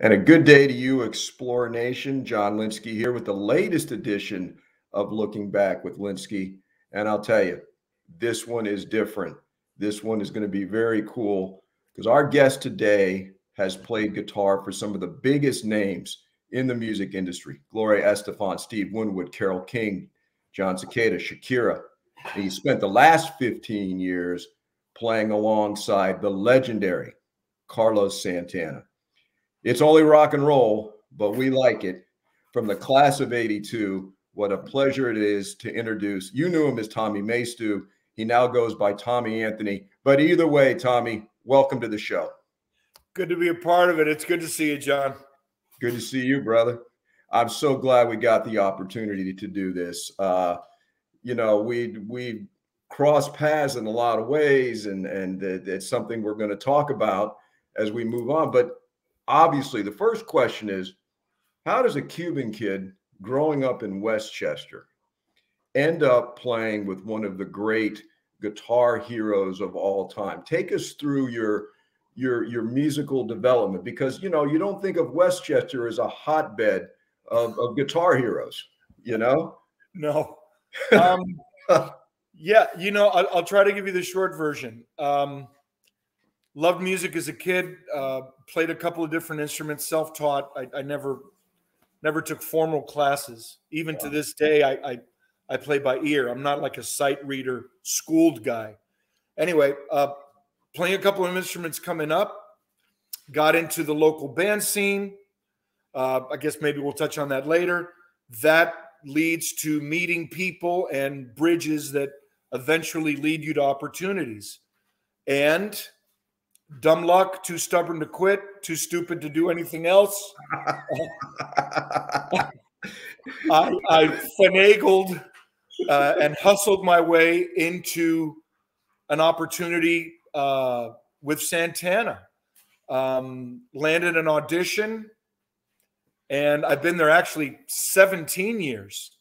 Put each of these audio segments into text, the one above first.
And a good day to you, Explore Nation. John Lynskey here with the latest edition of Looking Back with Lynskey. And I'll tell you, this one is different. This one is going to be very cool because our guest today has played guitar for some of the biggest names in the music industry. Gloria Estefan, Steve Winwood, Carole King, John Cicada, Shakira. And he spent the last 15 years playing alongside the legendary Carlos Santana. It's only rock and roll, but we like it. From the class of '82, what a pleasure it is to introduce. You knew him as Tommy Maystew. He now goes by Tommy Anthony. But either way, Tommy, welcome to the show. Good to be a part of it. It's good to see you, John. Good to see you, brother. I'm so glad we got the opportunity to do this. We cross paths in a lot of ways, and it's something we're going to talk about as we move on. But obviously, the first question is, how does a Cuban kid growing up in Westchester end up playing with one of the great guitar heroes of all time? Take us through your musical development, because, you don't think of Westchester as a hotbed of guitar heroes, No. Yeah, I'll try to give you the short version. Loved music as a kid, played a couple of different instruments, self-taught. I never took formal classes. Even to this day, I play by ear. I'm not like a sight reader, schooled guy. Anyway, playing a couple of instruments coming up, got into the local band scene. I guess maybe we'll touch on that later. That leads to meeting people and bridges that eventually lead you to opportunities. And dumb luck, too stubborn to quit, too stupid to do anything else. I finagled and hustled my way into an opportunity with Santana. Landed an audition, and I've been there actually 17 years.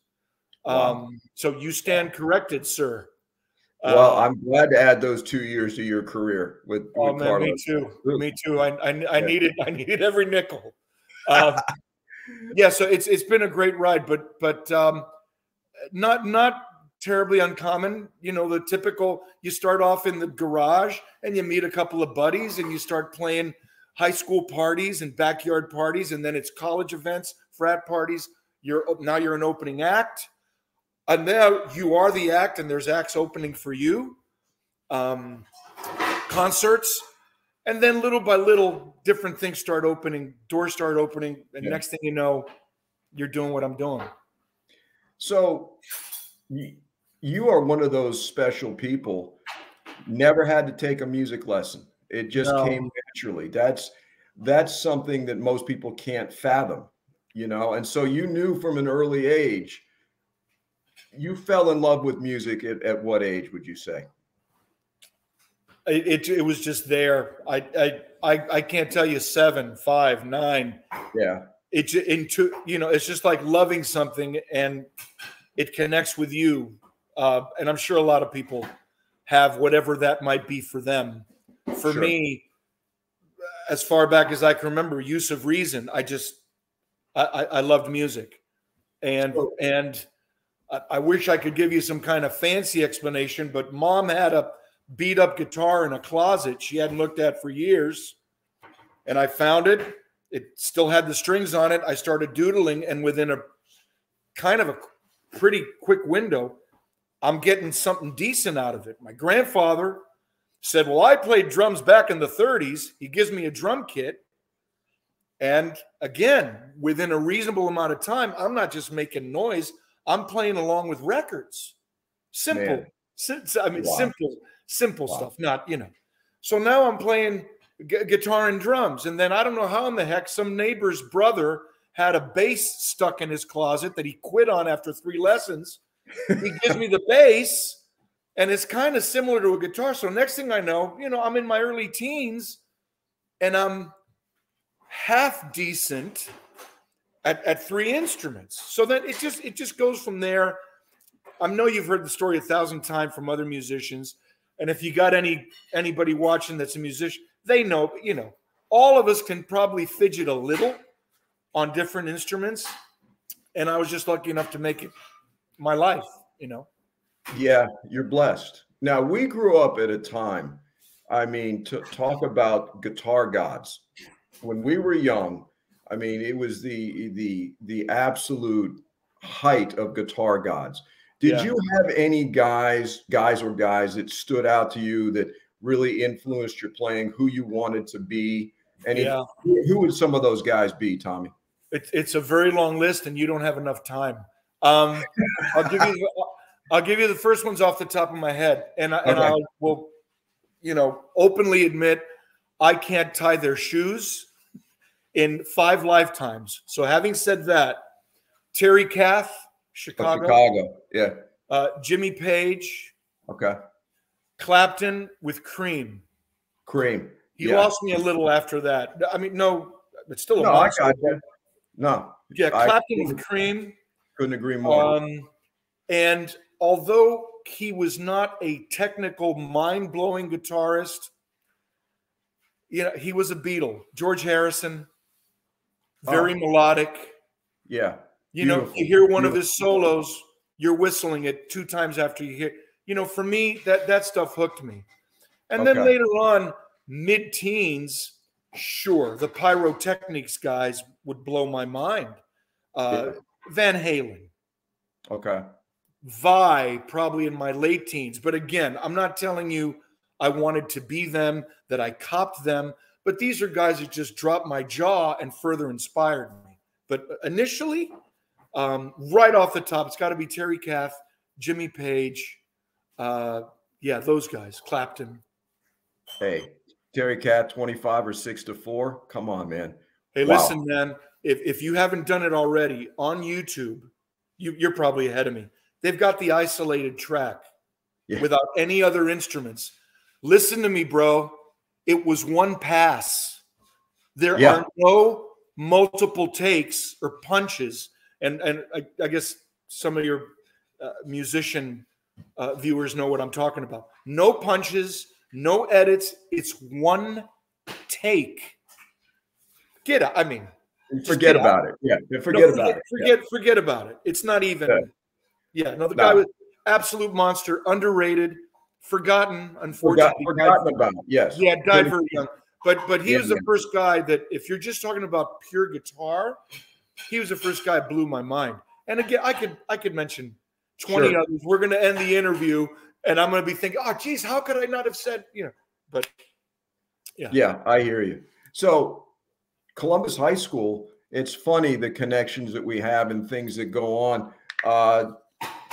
Wow. So you stand corrected, sir. Well, I'm glad to add those 2 years to your career with man, Carlos. Me too. I needed every nickel. Yeah, so it's been a great ride, but not terribly uncommon. The typical, you start off in the garage and you meet a couple of buddies and you start playing high school parties and backyard parties, and then it's college events, frat parties. Now you're an opening act. And now you are the act, and there's acts opening for you, concerts, and then little by little, different things start opening, doors start opening, and next thing you know, you're doing what I'm doing. So you are one of those special people, never had to take a music lesson. It just came naturally. That's something that most people can't fathom, and so you knew from an early age. You fell in love with music at what age, would you say? It was just there. I can't tell you 7, 5, 9. Yeah. It's just like loving something and it connects with you. And I'm sure a lot of people have whatever that might be for them. For me, as far back as I can remember, use of reason, I loved music. And I wish I could give you some kind of fancy explanation, but Mom had a beat up guitar in a closet she hadn't looked at for years. And I found it. It still had the strings on it. I started doodling, and within a kind of a pretty quick window, I'm getting something decent out of it. My grandfather said, well, I played drums back in the 30s. He gives me a drum kit. And again, within a reasonable amount of time, I'm not just making noise. I'm playing along with records. Simple. Simple stuff. Not, So now I'm playing guitar and drums. And then I don't know how in the heck some neighbor's brother had a bass stuck in his closet that he quit on after 3 lessons. He gives me the bass, and it's kind of similar to a guitar. So next thing I know, I'm in my early teens, and I'm half decent at 3 instruments. So then it just goes from there. I know you've heard the story 1,000 times from other musicians, and if you got anybody watching that's a musician, they know, all of us can probably fidget a little on different instruments. And I was just lucky enough to make it my life, you know. Yeah, you're blessed. Now, we grew up at a time, I mean, to talk about guitar gods. When we were young, I mean, it was the absolute height of guitar gods. Did you have any guys that stood out to you that really influenced your playing, who you wanted to be? And who would some of those guys be, Tommy? It's a very long list, and you don't have enough time. I'll give you the first ones off the top of my head, and I will, you know, openly admit I can't tie their shoes in 5 lifetimes. So having said that, Terry Kath, Chicago, yeah. Jimmy Page, okay, Clapton with Cream. He lost me a little after that. I mean, no, it's still a monster. I got you. No, yeah, Clapton with Cream. Couldn't agree more. And although he was not a technical, mind-blowing guitarist, you know, he was a Beatle. George Harrison, very melodic. Yeah. You know, you hear one of his solos, you're whistling it 2 times after you hear. You know, for me, that stuff hooked me. And then later on, mid-teens, sure, the pyrotechnics guys would blow my mind. Van Halen. Okay. Vi, probably in my late teens. But again, I'm not telling you I wanted to be them, that I copped them. But these are guys that just dropped my jaw and further inspired me. But initially, right off the top, it's got to be Terry Kath, Jimmy Page. Those guys. Clapton. Hey, Terry Kath, 25 or 6-4. Come on, man. Hey, listen, man. If you haven't done it already on YouTube, you're probably ahead of me. They've got the isolated track without any other instruments. Listen to me, bro. It was one pass. There are no multiple takes or punches. And I guess some of your musician viewers know what I'm talking about. No punches, no edits. It's one take. Forget about it. Yeah, forget about it. Forget about it. It's not even. The guy was absolute monster, underrated, forgotten, unfortunately. Forgotten about. Yes. Yeah, died very young. But he was the first guy that, if you're just talking about pure guitar, he was the first guy that blew my mind. And again, I could mention 20 others. We're going to end the interview, and I'm going to be thinking, oh, geez, how could I not have said, but yeah. Yeah, I hear you. So Columbus High School, it's funny the connections that we have and things that go on.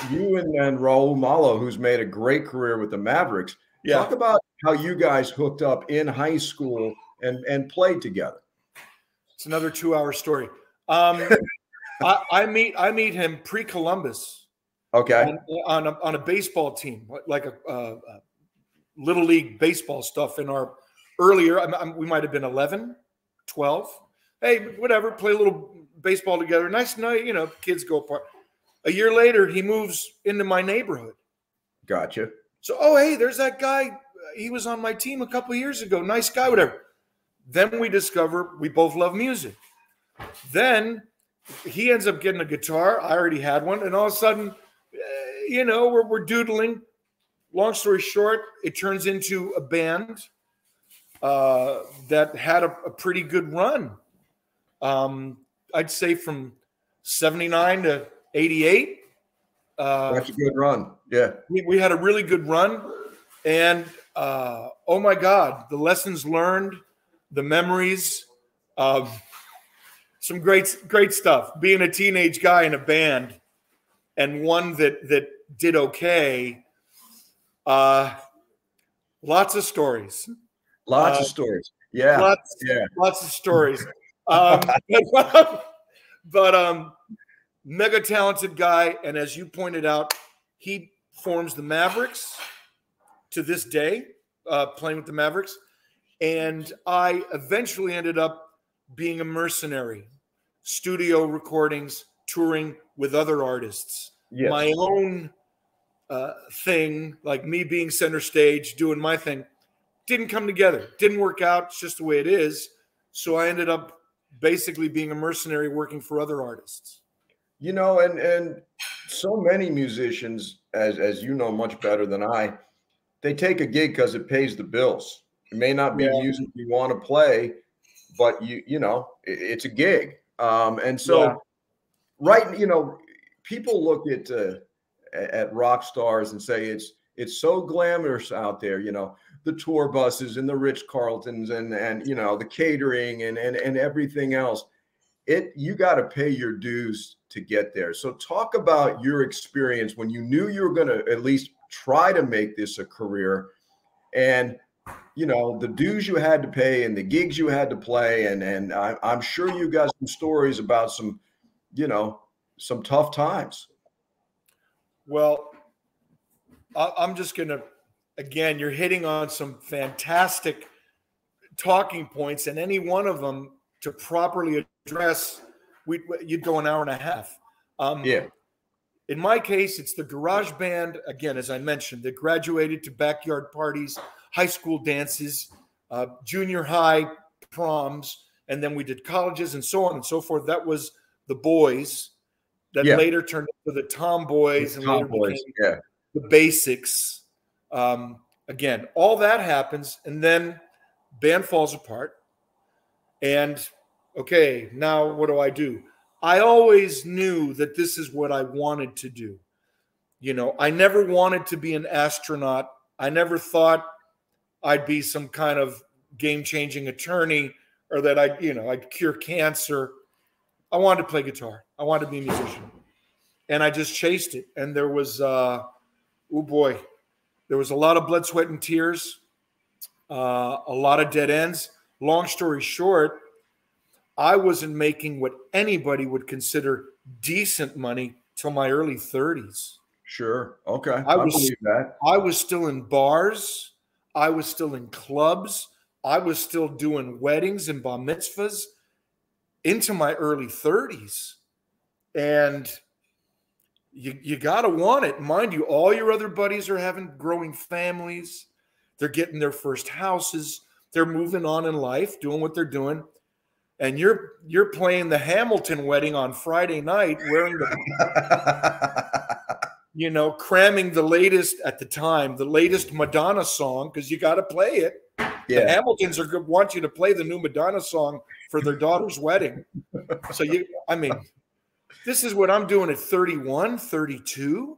You and Raul Malo, who's made a great career with the Mavericks. Talk about how you guys hooked up in high school and played together. It's another 2-hour story. I meet him pre-Columbus. Okay. On a baseball team, like a little league baseball stuff in our earlier. We might have been 11, 12. Hey, whatever. Play a little baseball together. Nice night. Kids go apart. A year later, he moves into my neighborhood. Gotcha. So, hey, there's that guy. He was on my team a couple of years ago. Nice guy, whatever. Then we discover we both love music. Then he ends up getting a guitar. I already had one. And all of a sudden, we're doodling. Long story short, it turns into a band that had a pretty good run. I'd say from 79 to 88. That's a good run. Yeah. We had a really good run. And oh my God, the lessons learned, the memories, some great stuff. Being a teenage guy in a band and one that did okay. Lots of stories. Lots of stories. Yeah. Lots of stories. But mega talented guy. And as you pointed out, he forms the Mavericks to this day, playing with the Mavericks. And I eventually ended up being a mercenary, studio recordings, touring with other artists. Yes. My own thing, like me being center stage, doing my thing, didn't come together. Didn't work out. It's just the way it is. So I ended up basically being a mercenary working for other artists. You know, and so many musicians, as you know much better than I, they take a gig because it pays the bills. It may not be music you want to play, but you know, it's a gig. And so right, you know, people look at rock stars and say it's so glamorous out there, you know, the tour buses and the Ritz Carltons and you know, the catering and everything else. You got to pay your dues to get there. So talk about your experience when you knew you were going to at least try to make this a career, and you know, the dues you had to pay and the gigs you had to play, and I'm sure you got some stories about some, you know, some tough times. Well, I'm just going to, again, you're hitting on some fantastic talking points, and any one of them to properly address, you'd go an hour and a half. In my case, it's the garage band, again, as I mentioned, that graduated to backyard parties, high school dances, junior high proms, and then we did colleges and so on and so forth. That was the boys that later turned into the tomboys and later became the basics. Again, all that happens, and then band falls apart. And okay, now what do? I always knew that this is what I wanted to do. You know, I never wanted to be an astronaut. I never thought I'd be some kind of game-changing attorney or that I'd cure cancer. I wanted to play guitar. I wanted to be a musician. And I just chased it. And there was, there was a lot of blood, sweat, and tears, a lot of dead ends. Long story short, I wasn't making what anybody would consider decent money till my early 30s. Sure. Okay. I believe that. I was still in bars. I was still in clubs. I was still doing weddings and bar mitzvahs into my early 30s. And you got to want it. Mind you, all your other buddies are growing families. They're getting their first houses. They're moving on in life, doing what they're doing. And you're playing the Hamilton wedding on Friday night, wearing the, cramming the latest at the time, the latest Madonna song, because you got to play it. Yeah. The Hamiltons want you to play the new Madonna song for their daughter's wedding. So this is what I'm doing at 31, 32.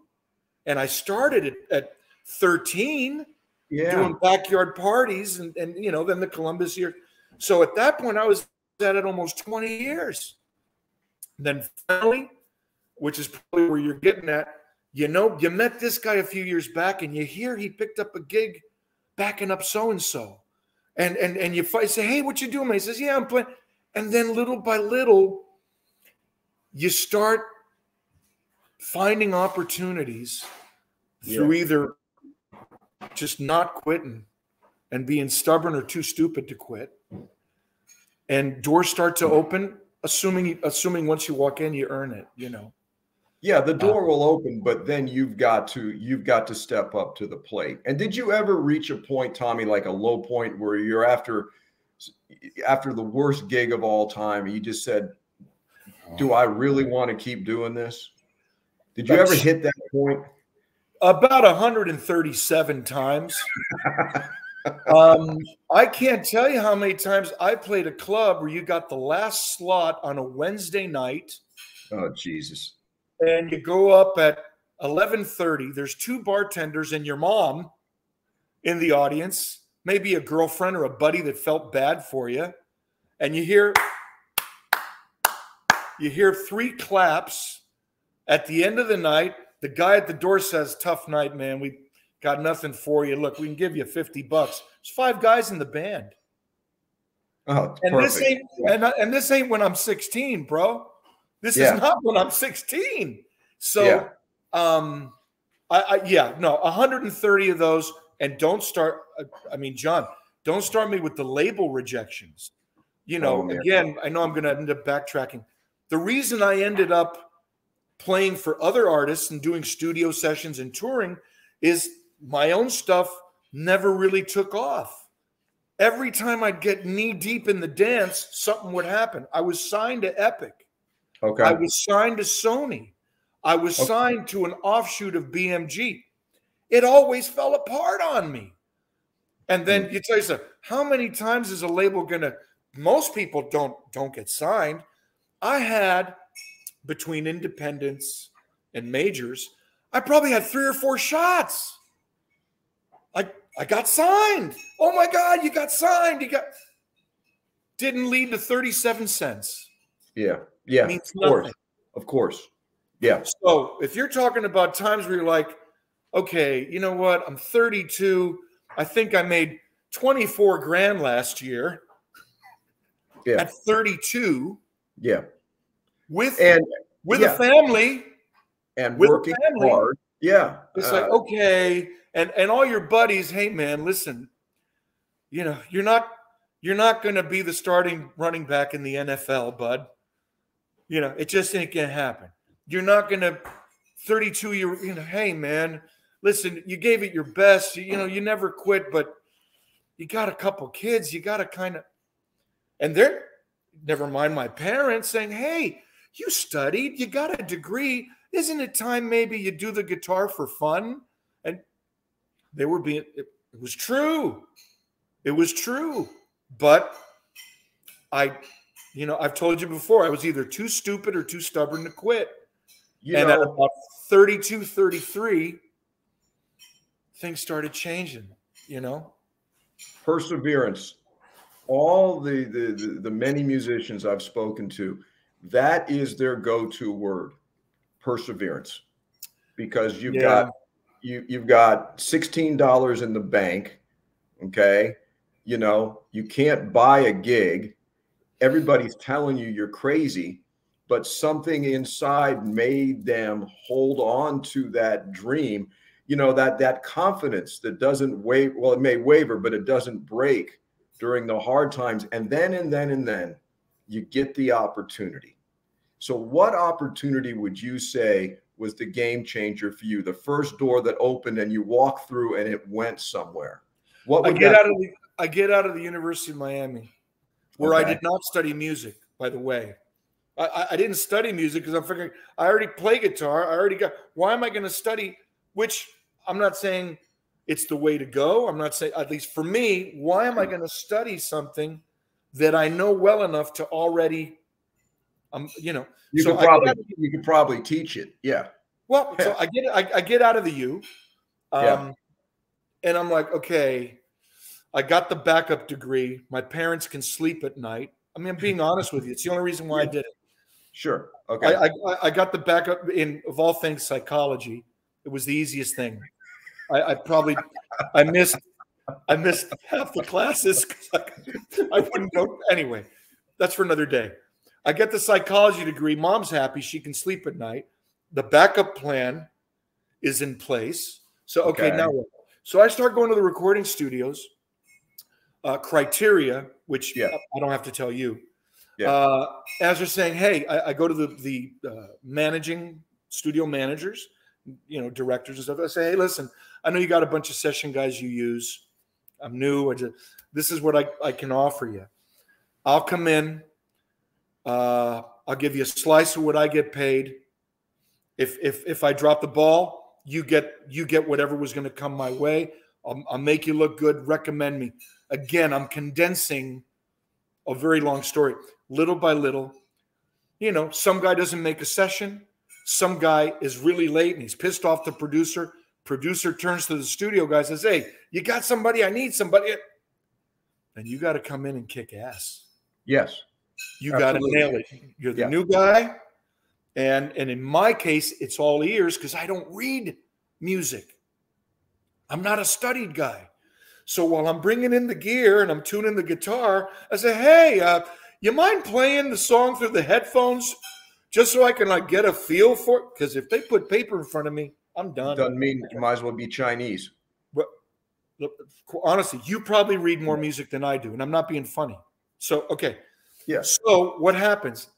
And I started at 13 doing backyard parties and then the Columbus year. So at that point, I was at it almost 20 years. And then finally, which is probably where you're getting at, you met this guy a few years back and you hear he picked up a gig backing up so-and-so. And you say, hey, what you doing, man? He says, yeah, I'm playing. And then little by little, you start finding opportunities through either just not quitting and being stubborn or too stupid to quit. And doors start to open, assuming once you walk in, you earn it, Yeah, the door will open, but then you've got to step up to the plate. And did you ever reach a point, Tommy, like a low point where you're after the worst gig of all time, and you just said, do I really want to keep doing this? Did you ever hit that point? About 137 times. I can't tell you how many times I played a club where you got the last slot on a Wednesday night. Oh, Jesus. And you go up at 11:30. There's two bartenders and your mom in the audience, maybe a girlfriend or a buddy that felt bad for you. And you hear 3 claps. At the end of the night, the guy at the door says, tough night, man. We got nothing for you. Look, we can give you $50. There's 5 guys in the band. Oh, and perfect. This ain't when I'm 16, bro. This is not when I'm 16. So, 130 of those. And don't start. John, don't start me with the label rejections. Again, I know I'm going to end up backtracking. The reason I ended up playing for other artists and doing studio sessions and touring is my own stuff never really took off. every time I'd get knee deep in the dance, something would happen. I was signed to Epic. Okay. I was signed to Sony. I was signed to an offshoot of BMG. It always fell apart on me. And then you tell yourself, how many times is a label gonna? Most people don't get signed. I had, between independents and majors, I probably had 3 or 4 shots. I got signed. Oh my God, you got signed. Didn't lead to 37 cents. Yeah. Yeah. Means of course. nothing. Of course. Yeah. So if you're talking about times where you're like, okay, you know what? I'm 32. I think I made 24 grand last year. Yeah. At 32. Yeah. With a family. And working hard. Yeah. It's like, okay. And all your buddies, hey man, listen, you know, you're not going to be the starting running back in the NFL, bud. You know, it just ain't going to happen. You're not going to 32 year, you know, hey man, listen, you gave it your best. You know, you never quit, but you got a couple kids. You got to kind of, and they're, never mind my parents saying, hey, you studied, you got a degree. Isn't it time maybe you do the guitar for fun? And they were being, it was true. It was true. But I've told you before, I was either too stupid or too stubborn to quit. At about 32, 33, things started changing, you know? Perseverance. All the many musicians I've spoken to, that is their go-to word, perseverance. Because you've got $16 in the bank, okay? You know, you can't buy a gig. Everybody's telling you you're crazy, but something inside made them hold on to that dream. You know, that confidence that doesn't waver. Well, it may waver, but it doesn't break during the hard times. And then you get the opportunity. So what opportunity would you say was the game changer for you? The first door that opened and you walked through and it went somewhere. What would I get out of the University of Miami, where I did not study music, by the way. I didn't study music because I'm figuring I already play guitar. Why am I going to study? Which I'm not saying it's the way to go. I'm not saying, at least for me, why am I going to study something that I know well enough to already, you could probably teach it. Yeah. Well, so I get out of the U, and I'm like, okay, I got the backup degree. My parents can sleep at night. I mean, I'm being honest with you. It's the only reason why I did it. Sure. Okay. I got the backup in, of all things, psychology. It was the easiest thing. I missed half the classes because I wouldn't know. Anyway, that's for another day. I get the psychology degree. Mom's happy. She can sleep at night. The backup plan is in place. So, okay. Now what? So I start going to the recording studios. Criteria, which I don't have to tell you. Yeah. As they're saying, hey, I go to the managing studio managers, you know, directors and stuff. I say, hey, listen, I know you got a bunch of session guys you use. I'm new. This is what I can offer you. I'll come in. I'll give you a slice of what I get paid. If I drop the ball, you get whatever was going to come my way. I'll make you look good. Recommend me. Again, I'm condensing a very long story, little by little. You know, some guy doesn't make a session. Some guy is really late and he's pissed off the producer. Producer turns to the studio guy and says, hey, you got somebody? I need somebody. And you got to come in and kick ass. Yes. You got to nail it. You're the new guy. And in my case, it's all ears because I don't read music. I'm not a studied guy. So while I'm bringing in the gear and I'm tuning the guitar, I say, hey, you mind playing the song through the headphones just so I can like get a feel for it? Because if they put paper in front of me, I'm done. Doesn't mean you might as well be Chinese. But look, honestly, you probably read more music than I do, and I'm not being funny. So, okay. Yeah. So what happens?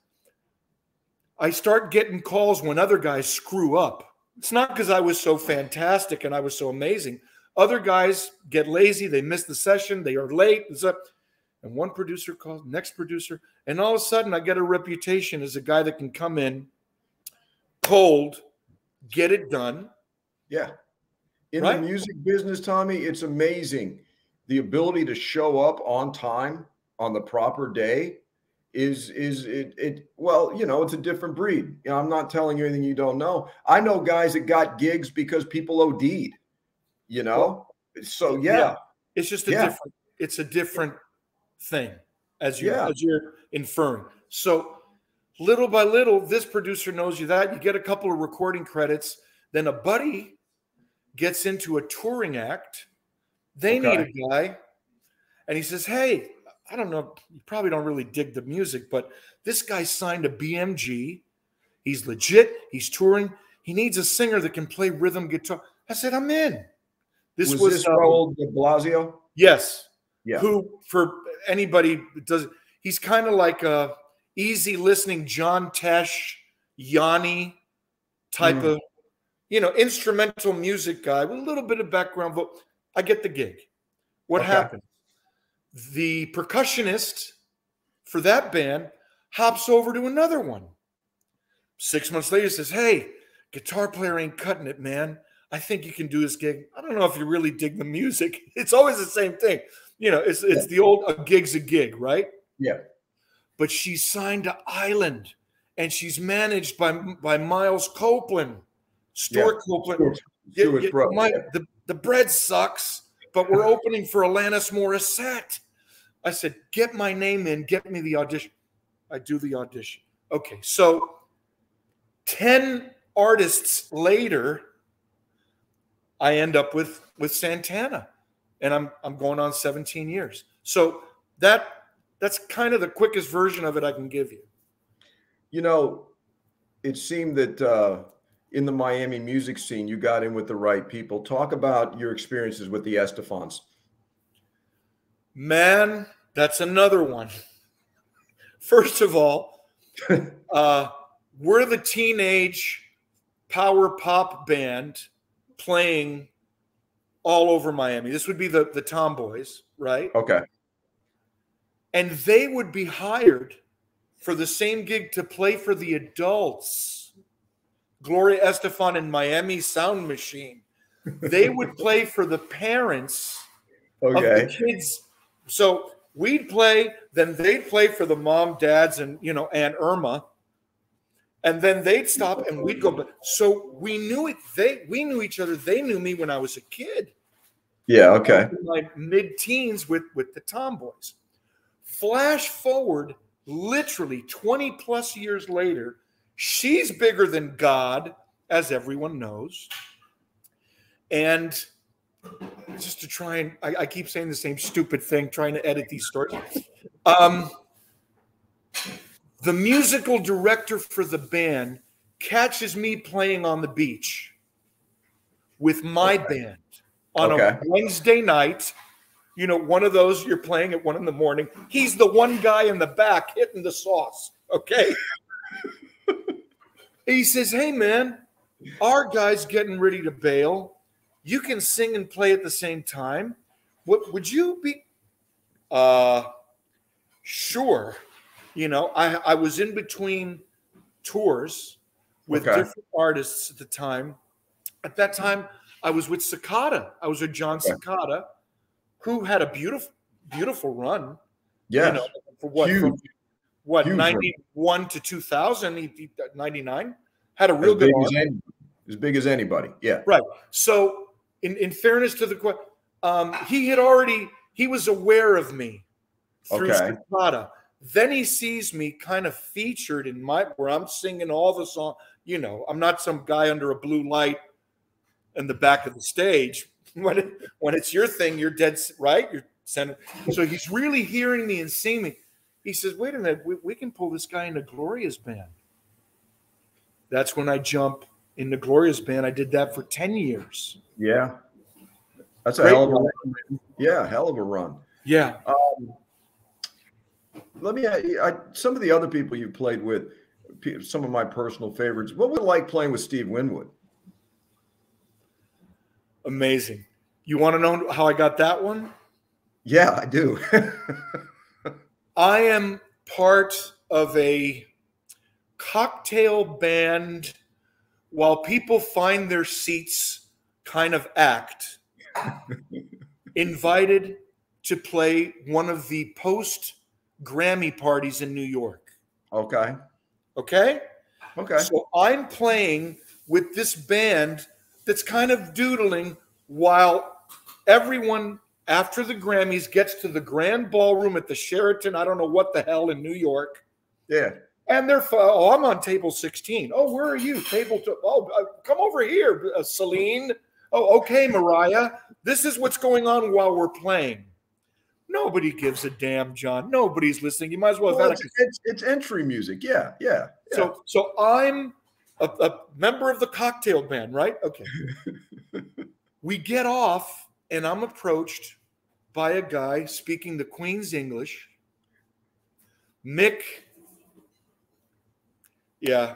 I start getting calls when other guys screw up. It's not because I was so fantastic and I was so amazing, Other guys get lazy. They miss the session. They are late. And one producer calls, next producer. And all of a sudden, I get a reputation as a guy that can come in cold, get it done. Yeah. In the music business, Tommy, it's amazing. The ability to show up on time on the proper day well, you know, it's a different breed. You know, I'm not telling you anything you don't know. I know guys that got gigs because people OD'd, you know? So yeah. It's just a different thing as you're inferring. So little by little, this producer knows you that. You get a couple of recording credits. Then a buddy gets into a touring act. They need a guy. And he says, hey, I don't know, you probably don't really dig the music, but this guy signed a BMG. He's legit. He's touring. He needs a singer that can play rhythm guitar. I said, I'm in. Was this Raul de Blasio? Yes. Yeah. Who, for anybody that does, he's kind of like a easy listening John Tesh, Yanni type of, you know, instrumental music guy with a little bit of background vocal. I get the gig. What happened? The percussionist for that band hops over to another one. 6 months later, says, hey, guitar player ain't cutting it, man. I think you can do this gig. I don't know if you really dig the music. It's always the same thing. You know, it's the old a gig's a gig, right? Yeah. But she's signed to Island, and she's managed by Miles Copeland, Stuart Copeland. The bread sucks, but we're opening for Alanis Morissette. I said, get my name in, get me the audition. I do the audition. Okay, so 10 artists later, I end up with Santana, and I'm going on 17 years. So that's kind of the quickest version of it I can give you. You know, it seemed that in the Miami music scene, you got in with the right people. Talk about your experiences with the Estefans. Man, that's another one. First of all, we're the teenage power pop band playing all over Miami. This would be the Tomboys, right? Okay. And they would be hired for the same gig to play for the adults. Gloria Estefan and Miami Sound Machine. They would play for the parents of the kids. So we'd play, then they'd play for the mom, dads, and, you know, Aunt Irma. And then they'd stop and we'd go. But so we knew it. We knew each other. They knew me when I was a kid. Yeah. Okay. In my mid-teens with the Tomboys. Flash forward, literally 20 plus years later, she's bigger than God, as everyone knows. And just to try and, I keep saying the same stupid thing, trying to edit these stories. The musical director for the band catches me playing on the beach with my band on a Wednesday night. You know, one of those you're playing at 1 a.m. He's the one guy in the back hitting the sauce. Okay. He says, hey, man, our guy's getting ready to bail. You can sing and play at the same time. What would you be? Sure. You know, I was in between tours with different artists at the time. At that time, I was with Cicada. I was with John Cicada, who had a beautiful run. Yeah. You know, for what? From what, 91 to 2000, 99? Had a real good run. As big as anybody. Yeah. Right. So in fairness to the question, he was aware of me through Cicada. Then he sees me kind of featured in where I'm singing all the songs. You know, I'm not some guy under a blue light in the back of the stage. When it's your thing, you're dead right. You're sending. So he's really hearing me and seeing me. He says, "Wait a minute, we can pull this guy into Gloria's band." That's when I jump into Gloria's band. I did that for 10 years. Yeah, that's a hell of a run. Yeah, hell of a run. Yeah. Let me some of the other people you played with, some of my personal favorites. What was it like playing with Steve Winwood? Amazing. You want to know how I got that one? Yeah, I do. I am part of a cocktail band while people find their seats kind of act, invited to play one of the post-Grammy parties in New York. Okay. Okay? Okay. So I'm playing with this band that's kind of doodling while everyone after the Grammys gets to the grand ballroom at the Sheraton, I don't know what the hell, in New York. Yeah. And they're, oh, I'm on table 16. Oh, where are you? Table 2. Oh, come over here, Celine. Oh, okay, Mariah. This is what's going on while we're playing. Nobody gives a damn, John. Nobody's listening. You might as well have it's entry music. Yeah, yeah. So I'm a member of the cocktail band, right? Okay. We get off, and I'm approached by a guy speaking the Queen's English. Mick. Yeah,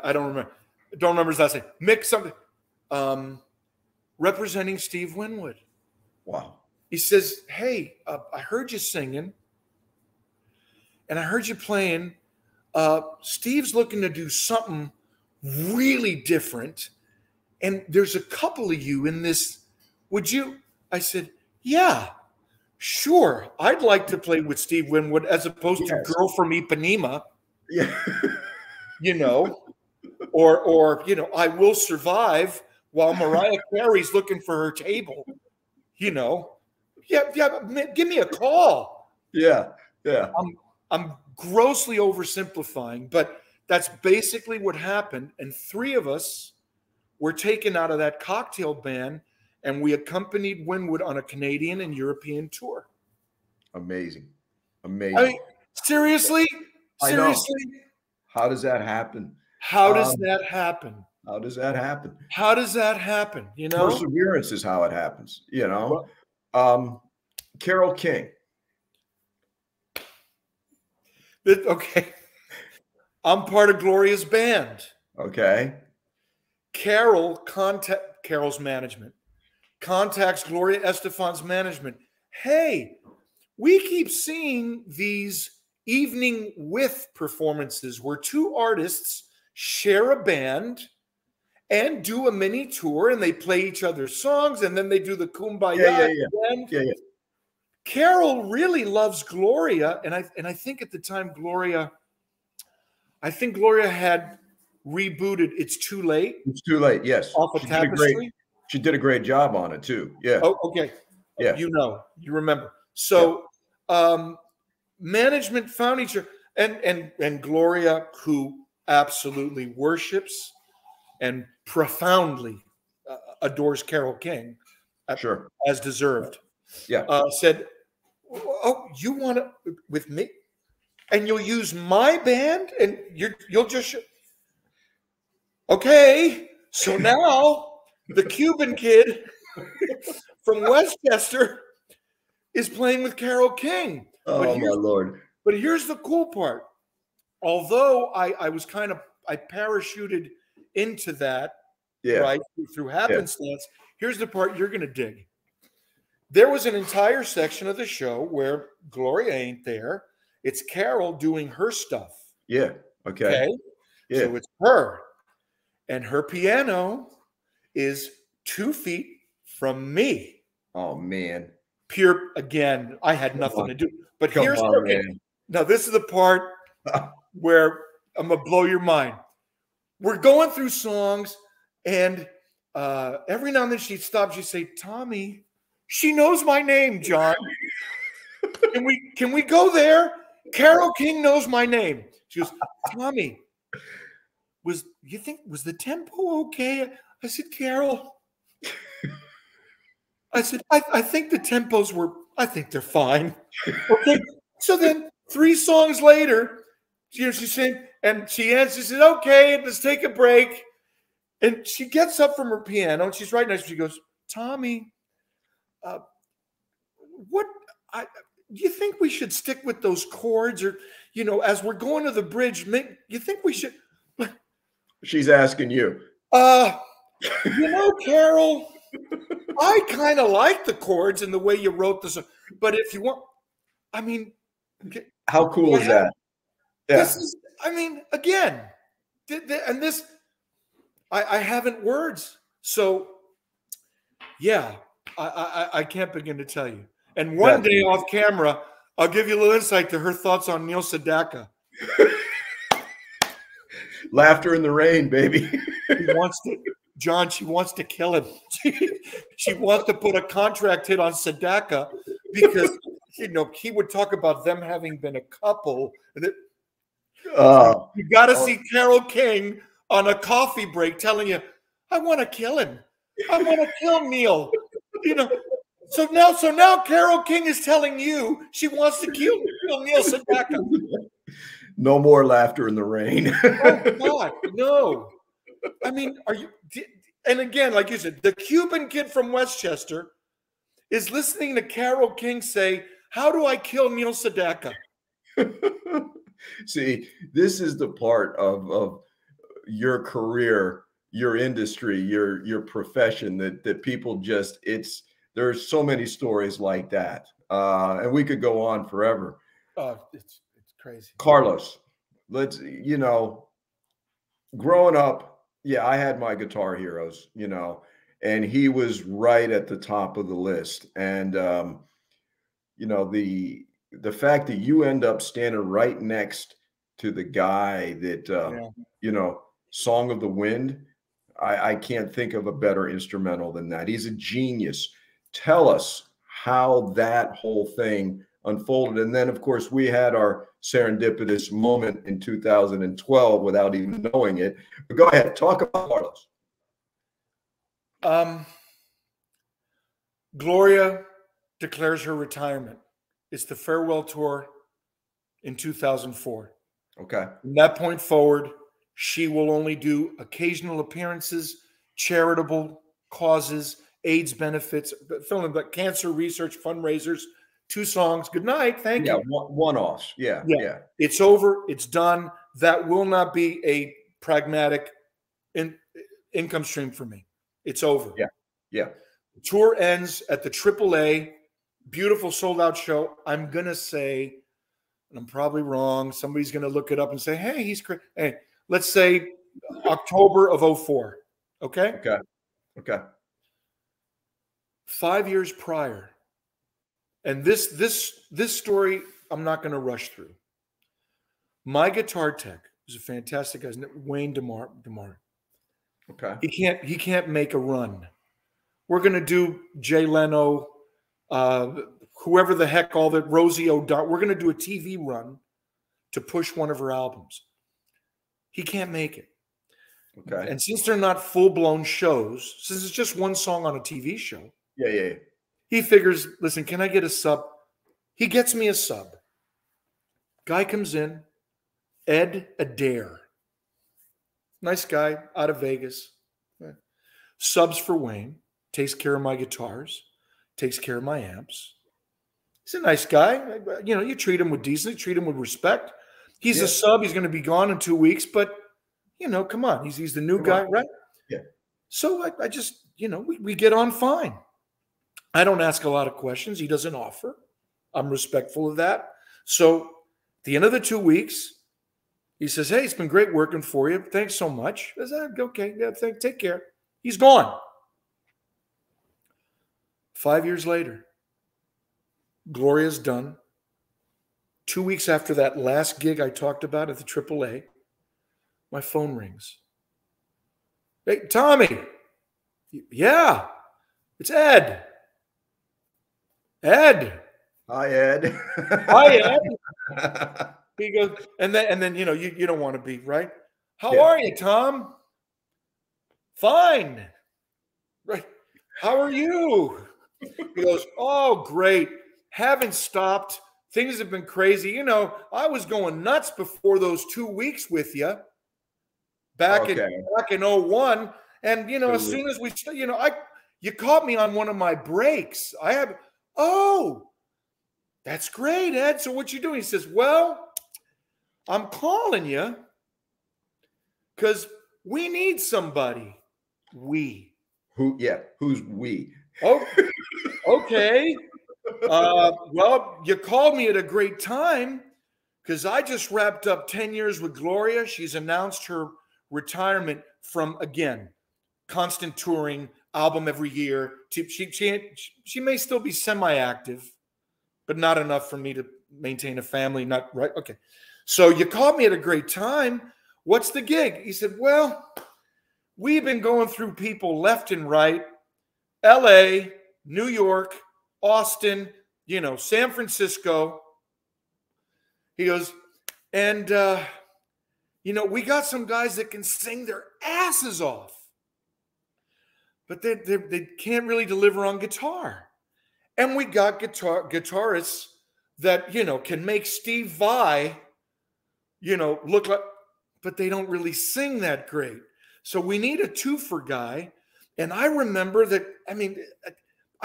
I don't remember his last name. Mick something. Representing Steve Winwood. Wow. He says, hey, I heard you singing, and I heard you playing. Steve's looking to do something really different, and there's a couple of you in this. Would you? I said, yeah, sure. I'd like to play with Steve Winwood as opposed to Girl from Ipanema. Yeah. You know, or you know, I Will Survive while Mariah Carey's looking for her table. You know, yeah, give me a call. Yeah. I'm grossly oversimplifying, but that's basically what happened. And 3 of us were taken out of that cocktail band, and we accompanied Winwood on a Canadian and European tour. Amazing. I mean, seriously? I know. How does that happen? How does that happen? How does that happen? How does that happen? You know, perseverance is how it happens. You know, Carole King. Okay, I'm part of Gloria's band. Okay, Carol's management contacts Gloria Estefan's management. Hey, we keep seeing these evening with performances where 2 artists share a band and do a mini tour, and they play each other's songs, and then they do the Kumbaya. Yeah. Carole really loves Gloria, and I think at the time Gloria had rebooted It's Too Late. It's Too Late, yes. Off of Tapestry. She did a great job on it too. Yeah. Oh, okay. Yeah. You remember. So management found each other, and Gloria, who absolutely worships and profoundly adores Carole King, sure, as deserved. Yeah. Said, "Oh, you want to with me, and you'll use my band, and you'll just okay." So now the Cuban kid from Westchester is playing with Carole King. Oh my Lord! But here's the cool part. Although I was I parachuted into that, right, through happenstance. Here's the part you're going to dig. There was an entire section of the show where Gloria ain't there. It's Carole doing her stuff. Yeah. Okay. Yeah. So it's her. And her piano is 2 feet from me. Oh, man. Pure, again, I had nothing to do. But here's now this is the part where I'm going to blow your mind. We're going through songs, and every now and then she'd stop. She'd say, Tommy, she knows my name, John. Can we go there? Carole King knows my name. She goes, Tommy, was the tempo okay? I said, Carole. I said, I think the tempos I think they're fine. Okay. So then 3 songs later, she's saying, and she answers, she said, okay, let's take a break. And she gets up from her piano, and she's right next to me. She goes, Tommy, do you think we should stick with those chords? Or, as we're going to the bridge, you think we should? She's asking you. Carole, I kind of like the chords and the way you wrote this. But if you want, I mean, how cool is that? Yeah. This is, I mean, again, and this, I haven't words. So, yeah, I can't begin to tell you. And one day off camera, I'll give you a little insight to her thoughts on Neil Sedaka. Laughter in the Rain, baby. She wants to, John, she wants to kill him. She wants to put a contract hit on Sedaka because, you know, he would talk about them having been a couple. And you got to see Carole King on a coffee break telling you, I want to kill him. I want to kill Neil. You know, so now Carole King is telling you she wants to kill Neil Sedaka. No more Laughter in the Rain. Oh God, no. I mean, are you? And again, like you said, the Cuban kid from Westchester is listening to Carole King say, "How do I kill Neil Sedaka?" See, this is the part of your career, your industry, your profession that people just there's so many stories like that, and we could go on forever. It's crazy. Carlos, growing up, yeah, I had my guitar heroes, and he was right at the top of the list. And, the fact that you end up standing right next to the guy that, Song of the Wind, I can't think of a better instrumental than that. He's a genius. Tell us how that whole thing unfolded. And then, of course, we had our serendipitous moment in 2012 without even knowing it. But go ahead, talk about Carlos. Gloria declares her retirement. It's the farewell tour in 2004. Okay. From that point forward, she will only do occasional appearances, charitable causes, AIDS benefits, filming like cancer research fundraisers. 2 songs. Good night. Thank you. One-offs. Yeah. It's over. It's done. That will not be a pragmatic income stream for me. It's over. Yeah. The tour ends at the AAA. Beautiful sold-out show. I'm going to say, and I'm probably wrong, somebody's going to look it up and say, hey, he's crazy. Hey, let's say October of 2004. Okay? Okay. 5 years prior, and this story I'm not going to rush through. My guitar tech is a fantastic guy, Wayne DeMar. Okay. He can't make a run. We're going to do Jay Leno, whoever the heck, all that, Rosie O'Donnell. We're going to do a TV run to push one of her albums. He can't make it. Okay. And since they're not full-blown shows, since it's just one song on a TV show. Yeah. He figures, listen, can I get a sub? He gets me a sub. Guy comes in, Ed Adair. Nice guy out of Vegas. Subs for Wayne, takes care of my guitars, takes care of my amps. He's a nice guy. You treat him with decency, treat him with respect. He's a sub. He's going to be gone in 2 weeks, but, come on. He's the new guy, right? Yeah. So I just, we get on fine. I don't ask a lot of questions. He doesn't offer. I'm respectful of that. So at the end of the 2 weeks, he says, hey, it's been great working for you. Thanks so much. I said, okay, yeah, take care. He's gone. 5 years later, Gloria's done. 2 weeks after that last gig I talked about at the AAA, my phone rings. Hey, Tommy. Yeah, it's Ed. Ed. Hi, Ed. Hi, Ed. He goes, and then you don't want to be, right? How are you, Tom? Fine. Right. How are you? He goes, oh, great. Haven't stopped. Things have been crazy. I was going nuts before those 2 weeks with you back in 2001. And, as soon as we, you caught me on one of my breaks. That's great, Ed. So what you doing? He says, well, I'm calling you because we need somebody. Who? Yeah. Who's we? Oh, okay. Well, you called me at a great time because I just wrapped up 10 years with Gloria. She's announced her retirement from, again, constant touring, album every year. She may still be semi-active, but not enough for me to maintain a family. Not right. Okay. So you called me at a great time. What's the gig? He said, well, we've been going through people left and right. LA, New York, Austin, San Francisco. He goes, and, we got some guys that can sing their asses off, but they can't really deliver on guitar. And we got guitarists that, can make Steve Vai, look like, but they don't really sing that great. So we need a twofer guy. And I remember that,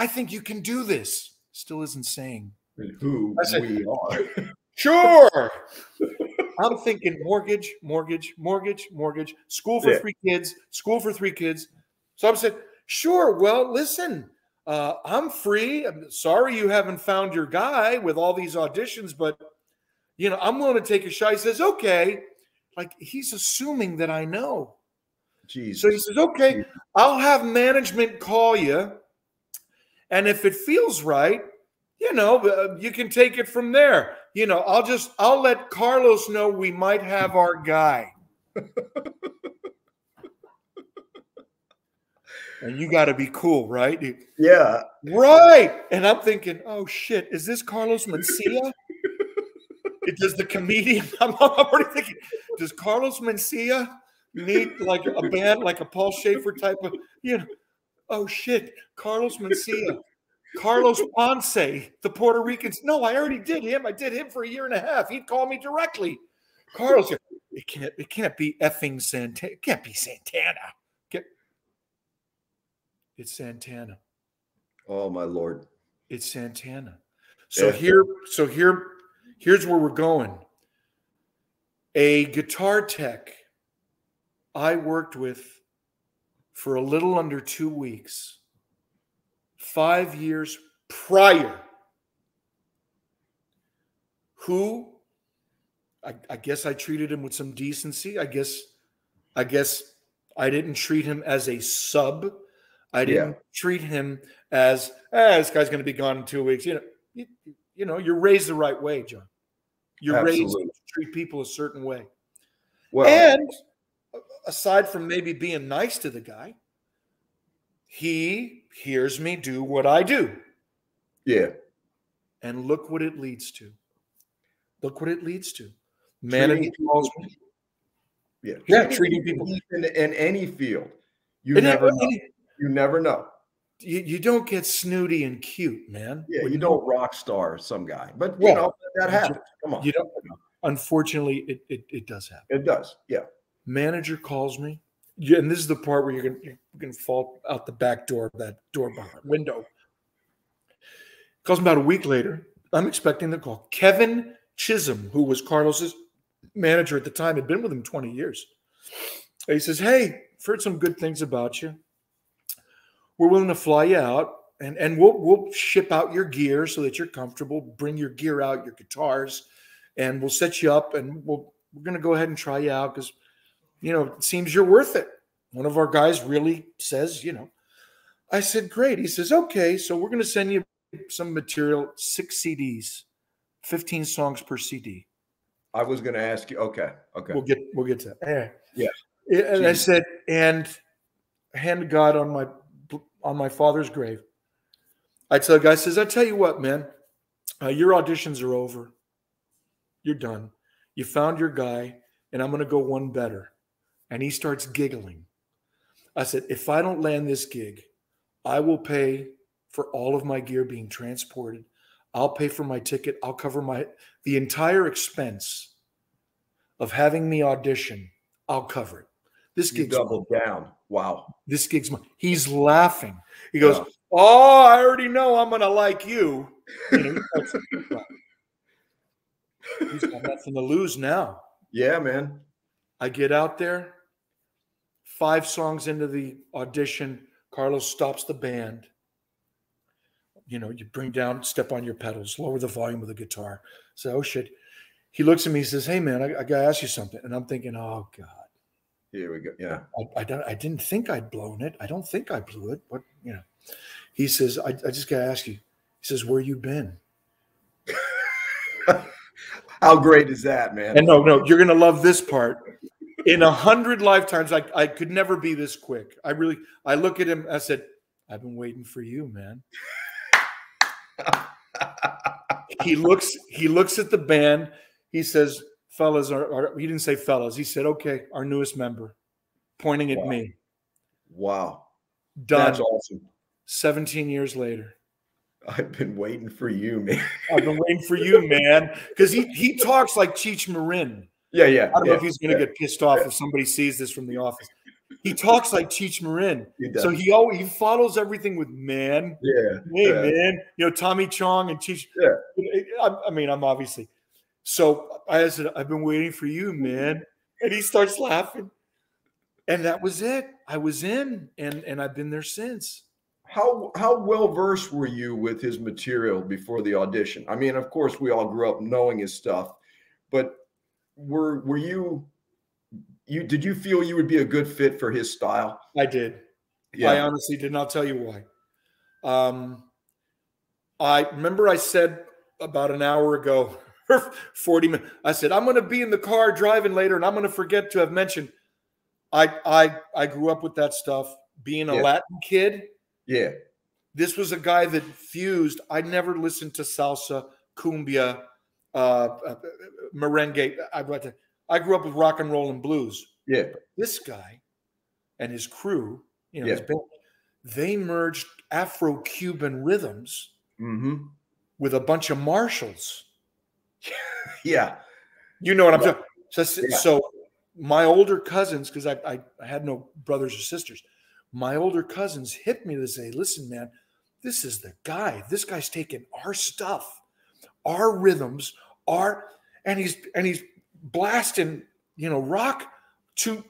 I think you can do this. Still isn't saying who we are. Sure. I'm thinking mortgage, school for 3 kids, school for 3 kids. So I said, sure. Well, listen, I'm free. I'm sorry you haven't found your guy with all these auditions, but, I'm willing to take a shot. He says, okay. Like, he's assuming that I know. Jesus. So he says, okay, I'll have management call you. And if it feels right, you can take it from there. I'll let Carlos know we might have our guy. And you got to be cool, right? Yeah. Right. And I'm thinking, oh, shit, is this Carlos Mencia? Does the comedian, I'm already thinking, does Carlos Mencia need like a band, like a Paul Schaefer type of, oh, shit, Carlos Mencia. Carlos Ponce, the Puerto Ricans. No, I already did him. I did him for 1.5 years. He'd call me directly. Carlos, it can't be effing Santana. It can't be Santana. It's Santana. Oh my Lord. It's Santana. So here's where we're going. A guitar tech I worked with for a little under 2 weeks. 5 years prior, who I guess I treated him with some decency. I guess I didn't treat him as a sub. I didn't treat him as this guy's going to be gone in 2 weeks. You're raised the right way, John. You're raised to treat people a certain way. Well, and aside from maybe being nice to the guy, he hears me do what I do. Yeah. And look what it leads to. Look what it leads to. Manager calls me. Yeah. Treating people in any field. You never know. You never know. You don't get snooty and cute, man. Yeah, you don't rock star some guy. But, that happens. Come on. You don't. Unfortunately, it does happen. It does. Yeah. Manager calls me. Yeah, and this is the part where you're gonna fall out the back door of that door behind window. Calls me about a week later. I'm expecting the call. Kevin Chisholm, who was Carlos's manager at the time, had been with him 20 years. He says, "Hey, I've heard some good things about you. We're willing to fly you out, and we'll ship out your gear so that you're comfortable. Bring your gear out, your guitars, and we'll set you up, and we're gonna go ahead and try you out because." It seems you're worth it. One of our guys really says, I said, great. He says, okay, so we're going to send you some material, 6 CDs, 15 songs per CD. I was going to ask you. Okay. We'll get to that. Yeah. And I said, and hand to God on my father's grave. I tell the guy, I tell you what, man, your auditions are over. You're done. You found your guy, and I'm going to go one better. And he starts giggling. I said, if I don't land this gig, I will pay for all of my gear being transported. I'll pay for my ticket. I'll cover the entire expense of having me audition. I'll cover it. This gig's doubled down. Wow. This gig's mine. He's laughing. He goes, oh, I already know I'm going to like you. He's got nothing to lose now. Yeah, man. I get out there. 5 songs into the audition, Carlos stops the band. You know, you bring down, step on your pedals, lower the volume of the guitar. Say, oh shit. He looks at me, he says, hey man, I gotta ask you something. And I'm thinking, oh God. Here we go. Yeah. I didn't think I'd blown it. I don't think I blew it. But you know, he says, I just gotta ask you. He says, where you been? How great is that, man? And no, you're gonna love this part. In 100 lifetimes, I could never be this quick. I look at him, I said, I've been waiting for you, man. He looks at the band. He says, fellas, he didn't say fellas. He said, okay, our newest member, pointing at me. Wow. Done. That's awesome. 17 years later. I've been waiting for you, man. I've been waiting for you, man. Because he talks like Cheech Marin. Yeah. I don't know if he's going to get pissed off if somebody sees this from the office. He talks like Cheech Marin. So he follows everything with man. Yeah. Hey, man. You know, Tommy Chong and Cheech. Yeah. I mean, I'm obviously. So I said, I've been waiting for you, man. And he starts laughing. And that was it. I was in, and I've been there since. How well versed were you with his material before the audition? I mean, of course, we all grew up knowing his stuff, but were you did you feel you would be a good fit for his style? I did. Yeah. I honestly did not tell you why. I remember I said about an hour ago, 40 minutes, I said, I'm going to be in the car driving later and I'm going to forget to have mentioned I grew up with that stuff, being a Latin kid. Yeah. This was a guy that fused. I never listened to salsa, cumbia, merengue. I grew up with rock and roll and blues. Yeah. But this guy and his crew, you know, his band, they merged Afro-Cuban rhythms with a bunch of marshals. Yeah. You know what I'm talking about. So my older cousins, because I had no brothers or sisters, my older cousins hit me to say, listen, man, this is the guy. This guy's taking our stuff, our rhythms, and he's blasting, you know, rock to,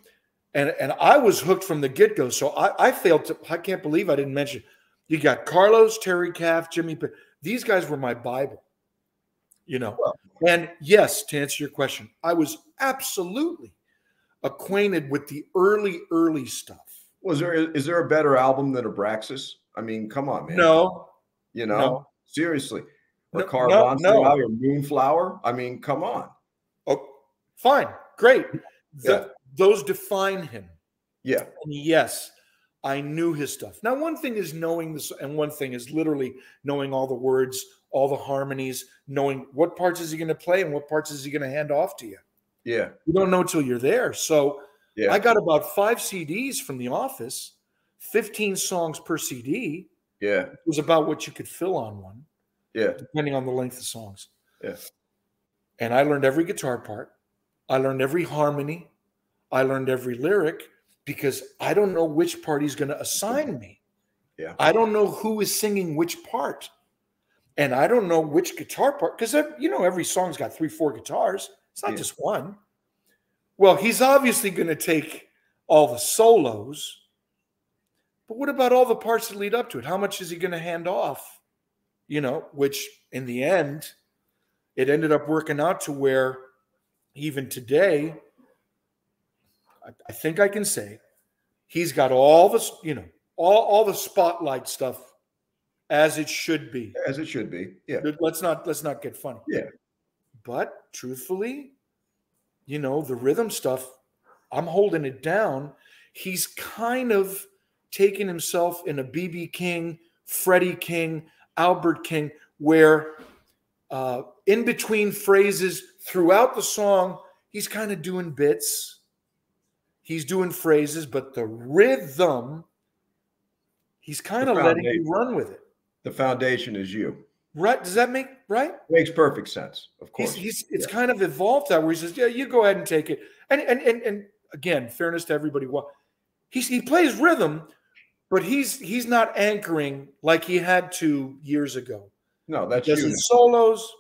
and I was hooked from the get-go. So I can't believe I didn't mention, you got Carlos, Terry Caff, Jimmy, these guys were my Bible, you know. And yes, to answer your question, I was absolutely acquainted with the early stuff. Is there a better album than Abraxas? I mean, come on, man. No. You know, no. Seriously. Or no, Caravanserai no. or Moonflower. I mean, come on. Oh, fine. Great. Those define him. Yeah. And yes, I knew his stuff. Now, one thing is knowing this, and one thing is literally knowing all the words, all the harmonies, knowing what parts is he going to play and what parts is he going to hand off to you. Yeah. You don't know until you're there. So I got about 5 CDs from the office, 15 songs per CD. Yeah. It was about what you could fill on one. Yeah. Depending on the length of songs. Yeah. And I learned every guitar part. I learned every harmony. I learned every lyric because I don't know which part he's going to assign me. Yeah. I don't know who is singing which part. And I don't know which guitar part, because, you know, every song's got 3-4 guitars. It's not just one. Well, he's obviously going to take all the solos. But what about all the parts that lead up to it? How much is he going to hand off? You know, which in the end, it ended up working out to where even today, I think I can say he's got all the, you know, all the spotlight stuff as it should be. As it should be. Yeah. Let's not get funny. Yeah. But truthfully, you know, the rhythm stuff, I'm holding it down. He's kind of taken himself in a B.B. King, Freddie King, Albert King, where in between phrases throughout the song, he's kind of doing bits. He's doing phrases, but the rhythm, he's kind of letting you run with it. The foundation is you. Right? Does that make right? Makes perfect sense. Of course. It's kind of evolved that where he says, "Yeah, you go ahead and take it." And again, fairness to everybody, he plays rhythm, but he's not anchoring like he had to years ago. No, that's does his solos,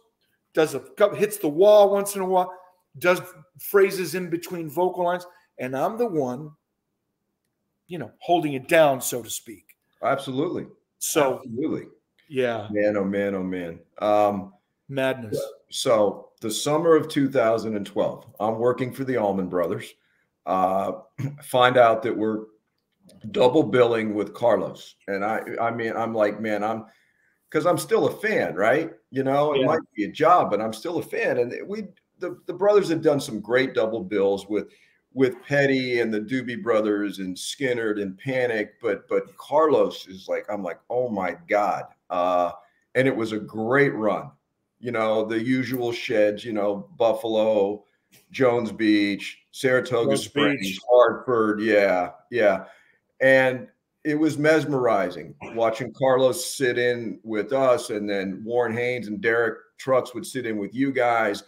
hits the wall once in a while, does phrases in between vocal lines, and I'm the one, you know, holding it down, so to speak. Absolutely. So, absolutely. Yeah. Man, oh man, oh man. Madness. So the summer of 2012, I'm working for the Allman Brothers. Find out that we're double billing with Carlos. And I mean, I'm like, man, because I'm still a fan, right? You know, it might be a job, but I'm still a fan. And the brothers had done some great double bills with Petty and the Doobie Brothers and Skinnerd and Panic, but Carlos is like, I'm like, oh my God. And it was a great run. You know, the usual sheds, you know, Buffalo, Jones Beach, Saratoga Springs, Hartford. Yeah, yeah. And it was mesmerizing watching Carlos sit in with us, and then Warren Haynes and Derek Trucks would sit in with you guys.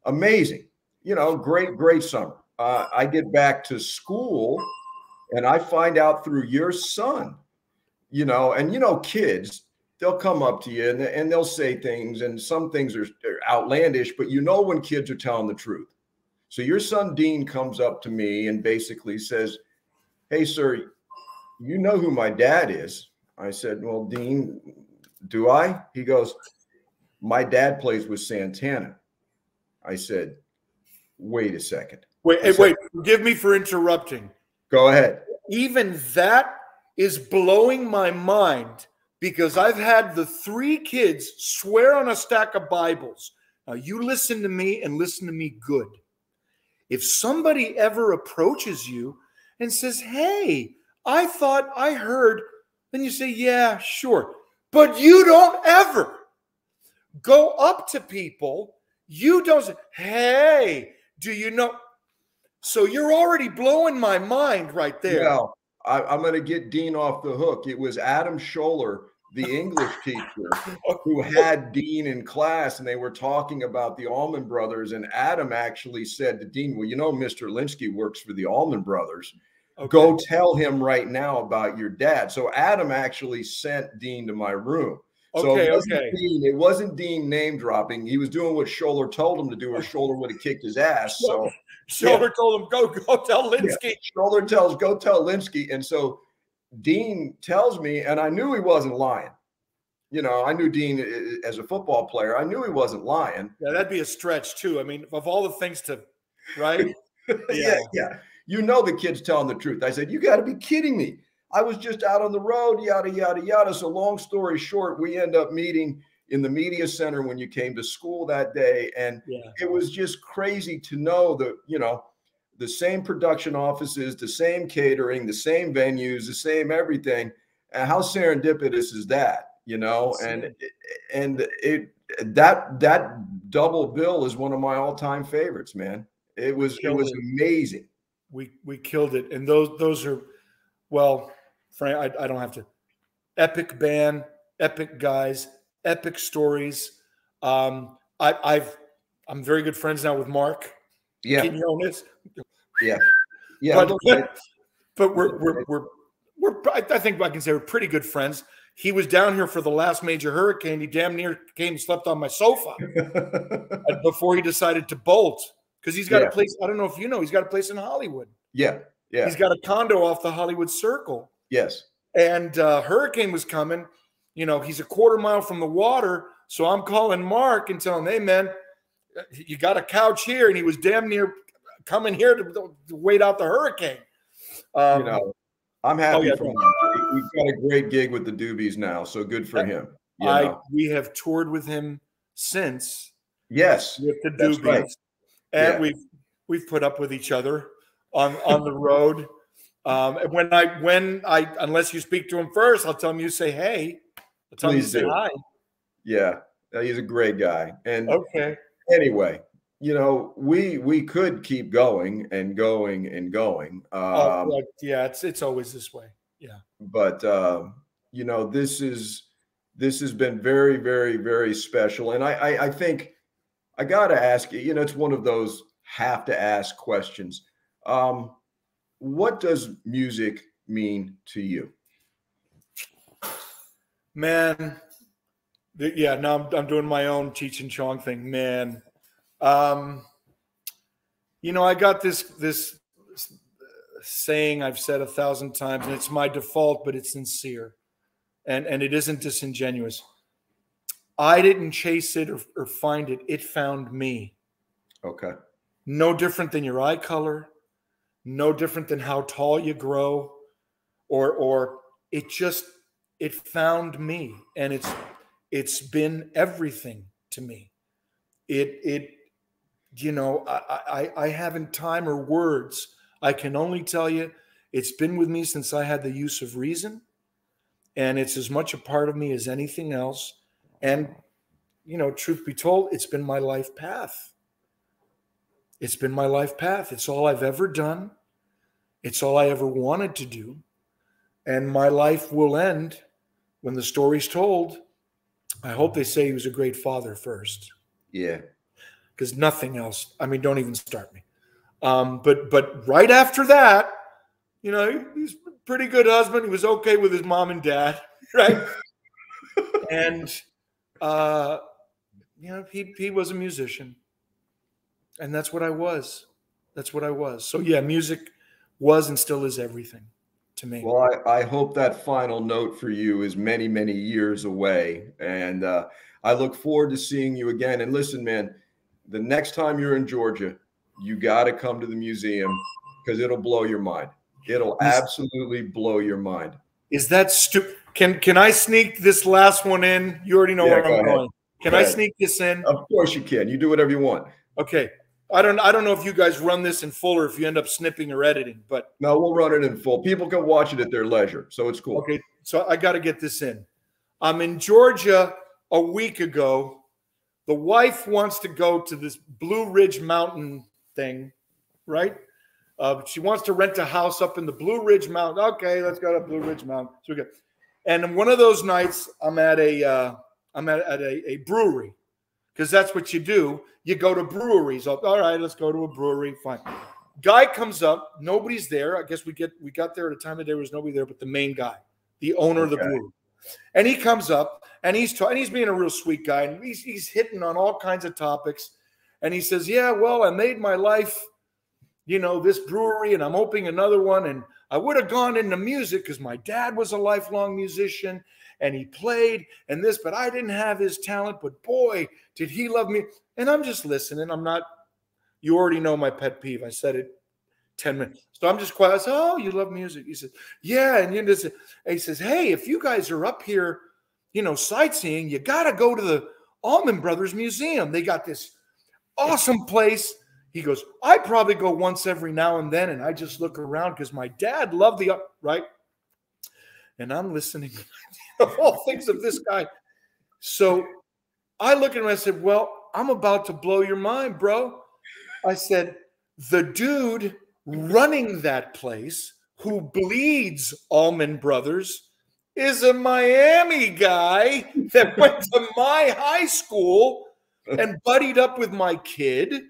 Amazing. You know, great summer. I get back to school and I find out through your son, you know, and, you know, kids, they'll come up to you and they'll say things, and some things are outlandish, but you know when kids are telling the truth. So your son, Dean, comes up to me and basically says, hey, sir, you know who my dad is. I said, well, Dean, do I? He goes, my dad plays with Santana. I said, wait a second. Wait, forgive me for interrupting. Go ahead. Even that is blowing my mind, because I've had the 3 kids swear on a stack of Bibles. Now, you listen to me and listen to me good. If somebody ever approaches you and says, hey, I thought I heard, then you say, yeah, sure. But you don't ever go up to people. You don't say, hey, do you know? So you're already blowing my mind right there. Well, I'm going to get Dean off the hook. It was Adam Scholler, the English teacher, who had Dean in class, and they were talking about the Allman Brothers. And Adam actually said to Dean, well, you know, Mr. Lynskey works for the Allman Brothers. Okay. Go tell him right now about your dad. So Adam actually sent Dean to my room. So it wasn't Dean name dropping. He was doing what Scholler told him to do, or Scholler would have kicked his ass. So Scholler told him, go tell Lynskey. Yeah. Scholler tells, go tell Lynskey. And so Dean tells me, and I knew he wasn't lying. You know, I knew Dean as a football player. I knew he wasn't lying. Yeah, that'd be a stretch too. I mean, of all the things to, right? Yeah. You know the kid's telling the truth. I said, you got to be kidding me. I was just out on the road, yada, yada, yada. So long story short, we end up meeting in the media center when you came to school that day. And it was just crazy to know that, you know, the same production offices, the same catering, the same venues, the same everything. And how serendipitous is that, you know? That double bill is one of my all-time favorites, man. It was amazing. We killed it. And those are, well, Frank, I don't have to. Epic band, epic guys, epic stories. I'm very good friends now with Mark. Yeah. Quinones. Yeah. But we're I think I can say we're pretty good friends. He was down here for the last major hurricane. He damn near came and slept on my sofa before he decided to bolt, because he's got a place. I don't know if you know, he's got a place in Hollywood. Yeah. He's got a condo off the Hollywood Circle. Yes. And hurricane was coming. You know, he's a quarter mile from the water. So I'm calling Mark and telling him, hey, man, you got a couch here. And he was damn near coming here to wait out the hurricane. You know, I'm happy for him. We've got a great gig with the Doobies now. So good for him. We have toured with him since. Yes. With the Doobies. Right. And we've put up with each other on the road. When I unless you speak to him first, I'll tell him you say hey. I'll tell him you say hi. Yeah, he's a great guy. And anyway, you know, we could keep going and going and going. It's always this way. Yeah. But you know, this has been very, very, very special. And I think I gotta ask you, you know, it's one of those have to ask questions. What does music mean to you? Man, now I'm doing my own Cheech and Chong thing, man. You know, I got this saying I've said 1,000 times, and it's my default, but it's sincere. and it isn't disingenuous. I didn't chase it or find it. It found me. Okay. No different than your eye color, no different than how tall you grow, or it found me, and it's been everything to me. I haven't time or words. I can only tell you it's been with me since I had the use of reason, and it's as much a part of me as anything else. And, truth be told, it's been my life path. It's been my life path. It's all I've ever done. It's all I ever wanted to do. And my life will end when the story's told. I hope they say he was a great father first. Yeah. Because nothing else. I mean, don't even start me. But right after that, he's a pretty good husband. He was okay with his mom and dad, right? And he was a musician, and that's what I was. That's what I was. So yeah, music was and still is everything to me. Well, I hope that final note for you is many, many years away, and I look forward to seeing you again. And listen, man, the next time you're in Georgia, you got to come to the museum because it'll blow your mind. It'll absolutely blow your mind. Is that stupid? Can I sneak this last one in? You already know where I'm going. Can I sneak this in? Of course you can. You do whatever you want. Okay. I don't know if you guys run this in full or if you end up snipping or editing, but no, we'll run it in full. People can watch it at their leisure, so it's cool. Okay, so I got to get this in. I'm in Georgia a week ago. The wife wants to go to this Blue Ridge Mountain thing, right? She wants to rent a house up in the Blue Ridge Mountain. Okay, let's go to Blue Ridge Mountain. So we go. And one of those nights, I'm at a brewery, because that's what you do. You go to breweries. All right, let's go to a brewery. Fine. Guy comes up. Nobody's there. I guess we got there at a time of day where there was nobody there but the main guy, the owner of the brewery. And he comes up and he's being a real sweet guy, and he's hitting on all kinds of topics. And he says, "Yeah, well, I made my life, this brewery, and I'm opening another one. And I would have gone into music because my dad was a lifelong musician and he played and this, but I didn't have his talent. But boy, did he love me." And I'm just listening. You already know my pet peeve. I said it 10 minutes. So I'm just quiet. I said, "Oh, you love music?" He said, "Yeah." And he says, "Hey, if you guys are up here, sightseeing, you got to go to the Allman Brothers Museum. They got this awesome place." He goes, "I probably go once every now and then, and I just look around because my dad loved the right." And I'm listening to all things of this guy. So I look at him and I said, "Well, I'm about to blow your mind, bro." I said, "The dude running that place who bleeds Allman Brothers is a Miami guy that went to my high school and buddied up with my kid.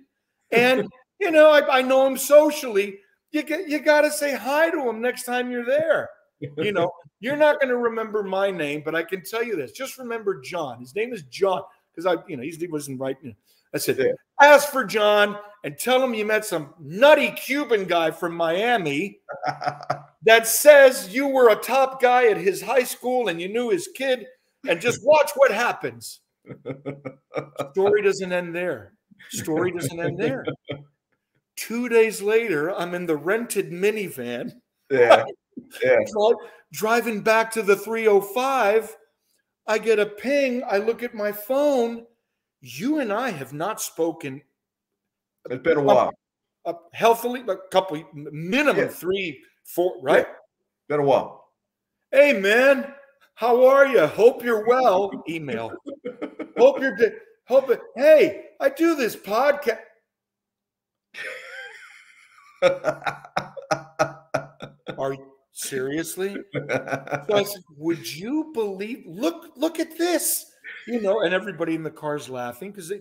And, I know him socially. You got to say hi to him next time you're there. You're not going to remember my name, but I can tell you this. Just remember John. His name is John, because he wasn't right. I said, ask for John and tell him you met some nutty Cuban guy from Miami that says you were a top guy at his high school and you knew his kid, and just watch what happens." Story doesn't end there. Story doesn't end there. 2 days later, I'm in the rented minivan. Yeah. Driving back to the 305, I get a ping. I look at my phone. You and I have not spoken. It's been a while. Healthily, a couple, minimum 3, 4, right? Yeah. Been a while. "Hey, man, how are you? Hope you're well." Email. Hey, I do this podcast. Are you seriously? So I said, "Would you believe? Look at this." And everybody in the car's laughing because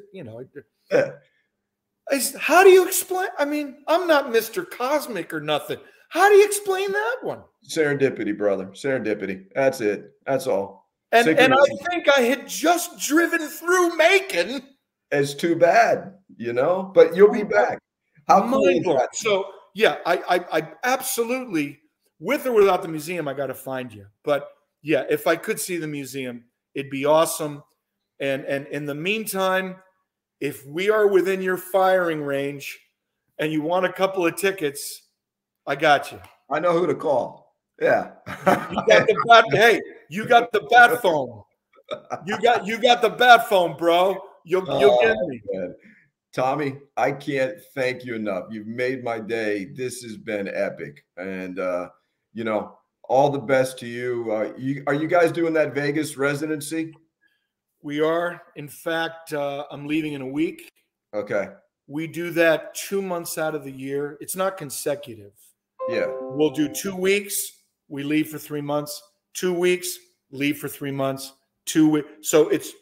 how do you explain? I mean, I'm not Mr. Cosmic or nothing. How do you explain that one? Serendipity, brother. Serendipity. That's it. That's all. And I think I had just driven through Macon. It's too bad, but you'll be back. How cool is that? So yeah, I absolutely, with or without the museum, I got to find you. But yeah, if I could see the museum, it'd be awesome. And in the meantime, if we are within your firing range and you want a couple of tickets, I got you. I know who to call. Yeah. You got the bat. Hey, you got the bat phone. You got the bat phone, bro. You'll get me. Man. Tommy, I can't thank you enough. You've made my day. This has been epic. And you know, all the best to you. Are you guys doing that Vegas residency? We are. In fact, I'm leaving in a week. Okay. We do that 2 months out of the year. It's not consecutive. Yeah. We'll do 2 weeks. We leave for 3 months. 2 weeks, leave for 3 months. 2 weeks. So it's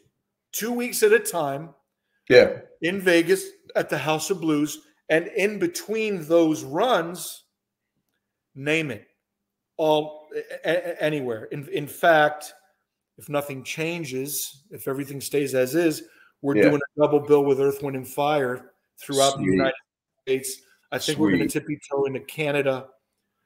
2 weeks at a time. Yeah. In Vegas at the House of Blues. And in between those runs, name it, anywhere. In fact, if nothing changes, if everything stays as is, we're doing a double bill with Earth, Wind, and Fire throughout the United States. I think we're going to tippy toe into Canada.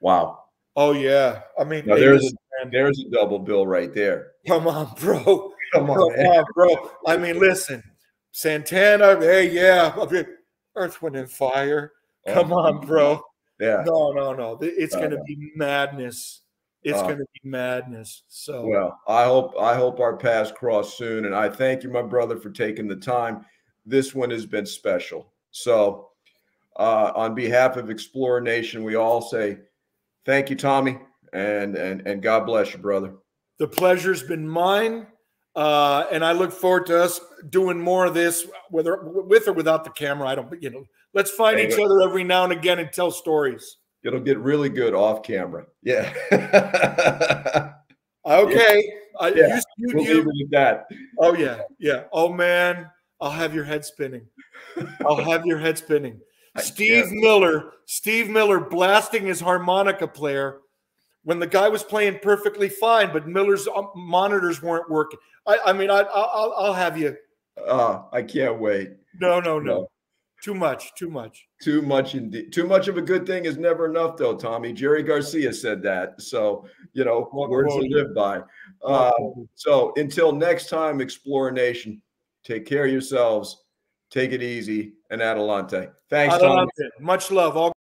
Wow. Oh, yeah. I mean, now there's a double bill right there. Come on, bro. Come on, bro. I mean, listen, Santana, hey, yeah. Earth, Wind, and Fire. Come on, bro. Yeah. No. It's going to be madness. It's going to be madness. So, well, I hope our paths cross soon. And I thank you, my brother, for taking the time. This one has been special. So, on behalf of Explorer Nation, we all say thank you, Tommy, and God bless you, brother. The pleasure's been mine, and I look forward to us doing more of this, whether with or without the camera. I don't, let's find each other every now and again and tell stories. It'll get really good off camera. Yeah. Okay. Yeah. We'll leave it with that. Oh, yeah. Yeah. Oh, man. I'll have your head spinning. Steve Miller blasting his harmonica player when the guy was playing perfectly fine, but Miller's monitors weren't working. I'll have you. I can't wait. No. Too much. Too much indeed. Too much of a good thing is never enough, though, Tommy. Jerry Garcia said that. So, words to live by. So until next time, Explorer Nation, take care of yourselves. Take it easy. And Adelante. Thanks, Tommy. Much love. All